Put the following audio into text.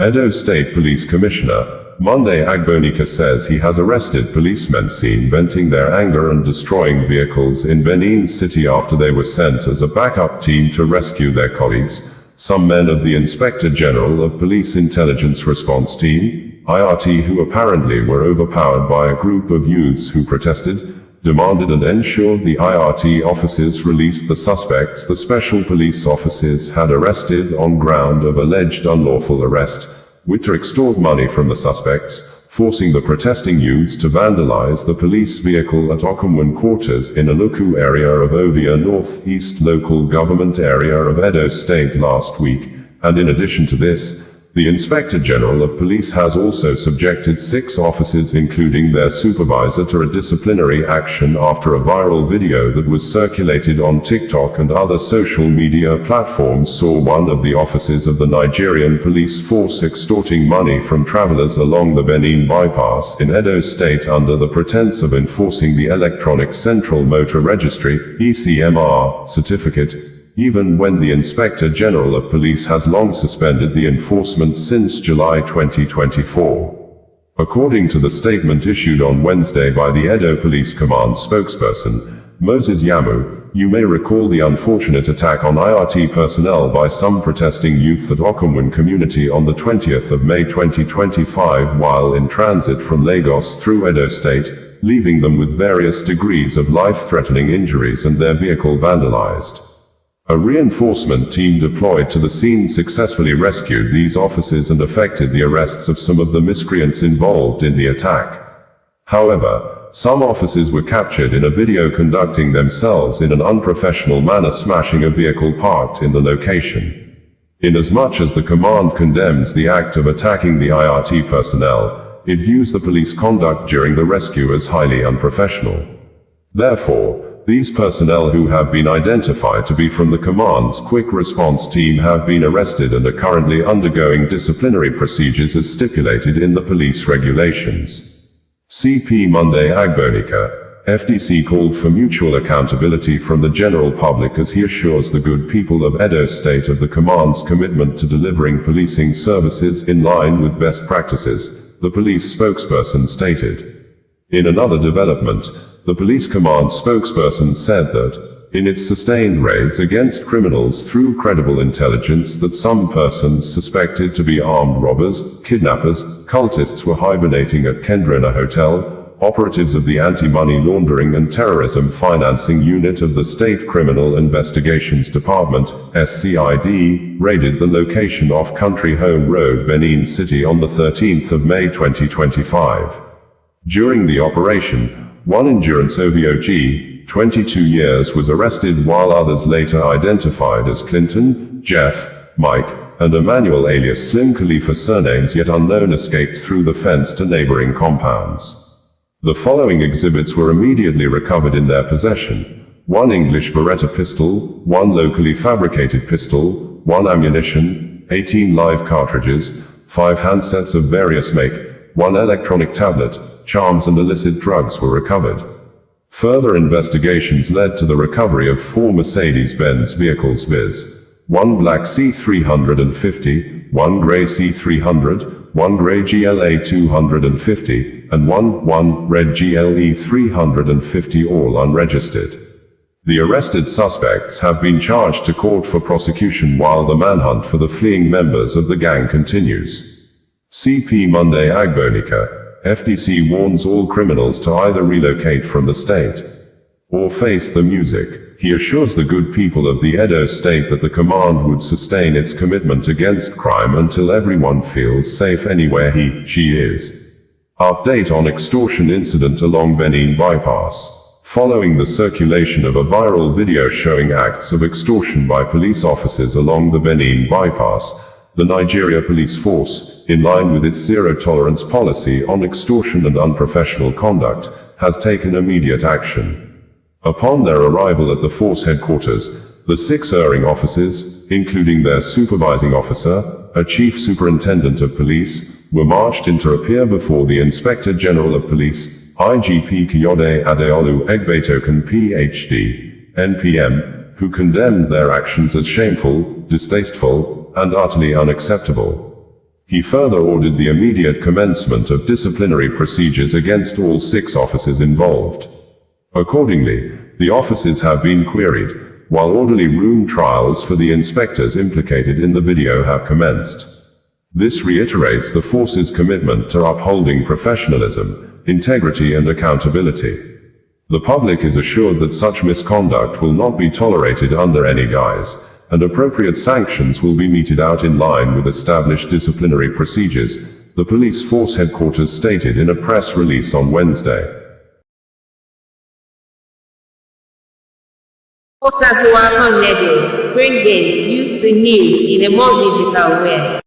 Edo State Police Commissioner, Monday Agbonika says he has arrested policemen seen venting their anger and destroying vehicles in Benin City after they were sent as a backup team to rescue their colleagues, some men of the Inspector General of Police Intelligence Response Team, IRT, who apparently were overpowered by a group of youths who protested, demanded and ensured the IRT officers released the suspects the special police officers had arrested on ground of alleged unlawful arrest, which to extort money from the suspects, forcing the protesting youths to vandalize the police vehicle at Okomwen quarters in Aluku area of Ovia Northeast local government area of Edo State last week, and in addition to this, the Inspector General of Police has also subjected 6 officers including their supervisor to a disciplinary action after a viral video that was circulated on TikTok and other social media platforms saw one of the officers of the Nigerian police force extorting money from travelers along the Benin bypass in Edo State under the pretense of enforcing the Electronic Central Motor Registry (ECMR) certificate, even when the Inspector General of Police has long suspended the enforcement since July 2024. According to the statement issued on Wednesday by the Edo Police Command spokesperson, Moses Yamu, you may recall the unfortunate attack on IRT personnel by some protesting youth at Okomwen community on the 20th of May 2025 while in transit from Lagos through Edo State, leaving them with various degrees of life-threatening injuries and their vehicle vandalized. A reinforcement team deployed to the scene successfully rescued these officers and effected the arrests of some of the miscreants involved in the attack. However, some officers were captured in a video conducting themselves in an unprofessional manner smashing a vehicle parked in the location. Inasmuch as the command condemns the act of attacking the IRT personnel, it views the police conduct during the rescue as highly unprofessional. Therefore, these personnel who have been identified to be from the command's quick response team have been arrested and are currently undergoing disciplinary procedures as stipulated in the police regulations. CP Monday Agbonika, FDC called for mutual accountability from the general public as he assures the good people of Edo State of the command's commitment to delivering policing services in line with best practices, the police spokesperson stated. In another development, the police command spokesperson said that, in its sustained raids against criminals through credible intelligence that some persons suspected to be armed robbers, kidnappers, cultists were hibernating at Kendrena Hotel, operatives of the Anti-Money Laundering and Terrorism Financing Unit of the State Criminal Investigations Department, SCID, raided the location off Country Home Road, Benin City on the 13th of May 2025. During the operation, one endurance OVOG, 22 years, was arrested while others later identified as Clinton, Jeff, Mike, and Emmanuel alias Slim Khalifa surnames yet unknown escaped through the fence to neighboring compounds. The following exhibits were immediately recovered in their possession: 1 English Beretta pistol, 1 locally fabricated pistol, 1 ammunition, 18 live cartridges, 5 handsets of various make, 1 electronic tablet, charms and illicit drugs were recovered. Further investigations led to the recovery of 4 Mercedes-Benz vehicles viz. 1 black C350, 1 grey C300, 1 grey GLA 250, and 1 red GLE 350, all unregistered. The arrested suspects have been charged to court for prosecution while the manhunt for the fleeing members of the gang continues. CP Monday Agbonika, FDC warns all criminals to either relocate from the state or face the music. He assures the good people of the Edo State that the command would sustain its commitment against crime until everyone feels safe anywhere she is. Update on extortion incident along Benin bypass. Following the circulation of a viral video showing acts of extortion by police officers along the Benin bypass, the Nigeria Police Force, in line with its zero-tolerance policy on extortion and unprofessional conduct, has taken immediate action. Upon their arrival at the force headquarters, the 6 erring officers, including their supervising officer, a chief superintendent of police, were marched in to appear before the Inspector General of Police, IGP Kayode Adeolu Egbetoken PhD, NPM, who condemned their actions as shameful, distasteful, and utterly unacceptable. He further ordered the immediate commencement of disciplinary procedures against all 6 officers involved. Accordingly, the officers have been queried, while orderly room trials for the inspectors implicated in the video have commenced. This reiterates the force's commitment to upholding professionalism, integrity and accountability. The public is assured that such misconduct will not be tolerated under any guise, and appropriate sanctions will be meted out in line with established disciplinary procedures, the police force headquarters stated in a press release on Wednesday. OsazuwaAkonedo, bringing you the news in a more digital way.